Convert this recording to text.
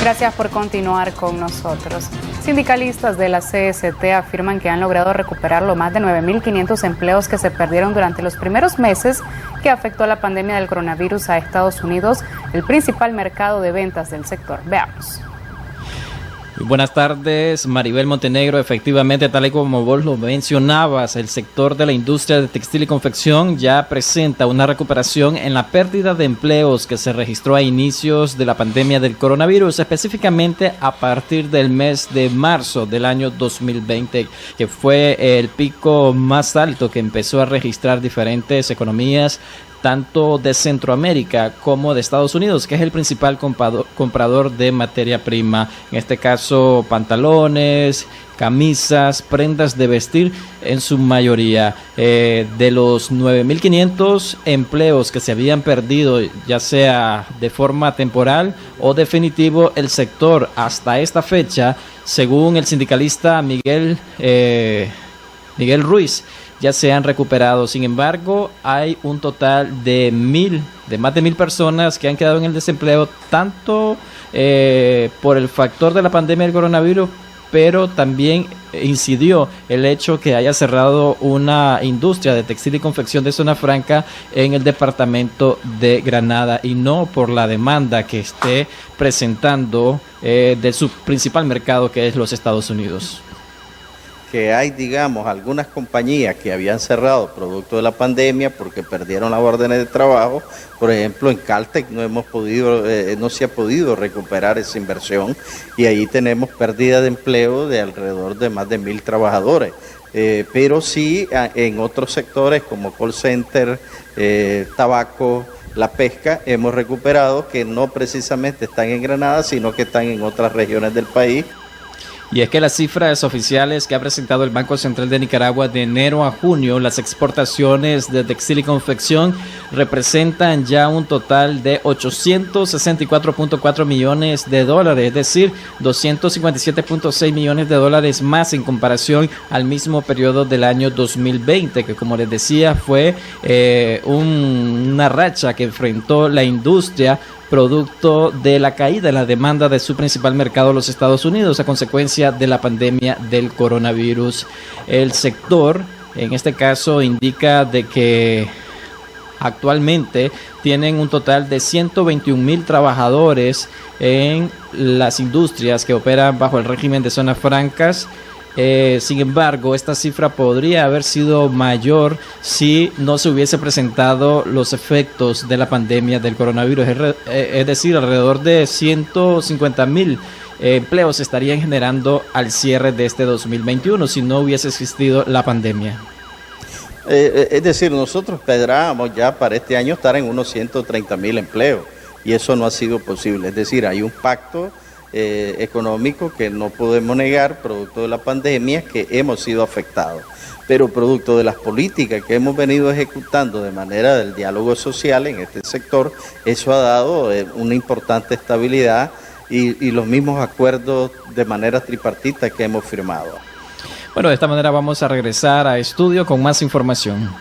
Gracias por continuar con nosotros. Sindicalistas de la CST afirman que han logrado recuperar los más de 9.500 empleos que se perdieron durante los primeros meses que afectó la pandemia del coronavirus a Estados Unidos, el principal mercado de ventas del sector. Veamos. Buenas tardes, Maribel Montenegro. Efectivamente, tal y como vos lo mencionabas, el sector de la industria de textil y confección ya presenta una recuperación en la pérdida de empleos que se registró a inicios de la pandemia del coronavirus, específicamente a partir del mes de marzo del año 2020, que fue el pico más alto que empezó a registrar diferentes economías, tanto de Centroamérica como de Estados Unidos, que es el principal comprador de materia prima, en este caso pantalones, camisas, prendas de vestir en su mayoría. De los 9.500 empleos que se habían perdido, ya sea de forma temporal o definitivo, el sector hasta esta fecha, según el sindicalista Miguel Ruiz, ya se han recuperado. Sin embargo, hay un total de más de 1,000 personas que han quedado en el desempleo, tanto por el factor de la pandemia del coronavirus, pero también incidió el hecho que haya cerrado una industria de textil y confección de zona franca en el departamento de Granada, y no por la demanda que esté presentando de su principal mercado, que es los Estados Unidos. Que hay, digamos, algunas compañías que habían cerrado producto de la pandemia porque perdieron las órdenes de trabajo. Por ejemplo, en Caltech no se ha podido recuperar esa inversión, y ahí tenemos pérdida de empleo de alrededor de más de 1,000 trabajadores. Pero sí en otros sectores como call center, tabaco, la pesca, hemos recuperado, que no precisamente están en Granada, sino que están en otras regiones del país. Y es que las cifras oficiales que ha presentado el Banco Central de Nicaragua de enero a junio, las exportaciones de textil y confección representan ya un total de 864.4 millones de dólares, es decir, 257.6 millones de dólares más en comparación al mismo periodo del año 2020, que, como les decía, fue una racha que enfrentó la industria producto de la caída de la demanda de su principal mercado, los Estados Unidos, a consecuencia de la pandemia del coronavirus. El sector, en este caso, indica de que actualmente tienen un total de 121,000 trabajadores en las industrias que operan bajo el régimen de zonas francas. Sin embargo, esta cifra podría haber sido mayor si no se hubiese presentado los efectos de la pandemia del coronavirus. Es decir, alrededor de 150,000 empleos se estarían generando al cierre de este 2021 si no hubiese existido la pandemia. Es decir, nosotros esperábamos ya para este año estar en unos 130,000 empleos, y eso no ha sido posible. Es decir, hay un pacto económico que no podemos negar, producto de la pandemia, que hemos sido afectados, pero producto de las políticas que hemos venido ejecutando de manera del diálogo social en este sector, eso ha dado una importante estabilidad y los mismos acuerdos de manera tripartita que hemos firmado. Bueno, de esta manera vamos a regresar a estudio con más información.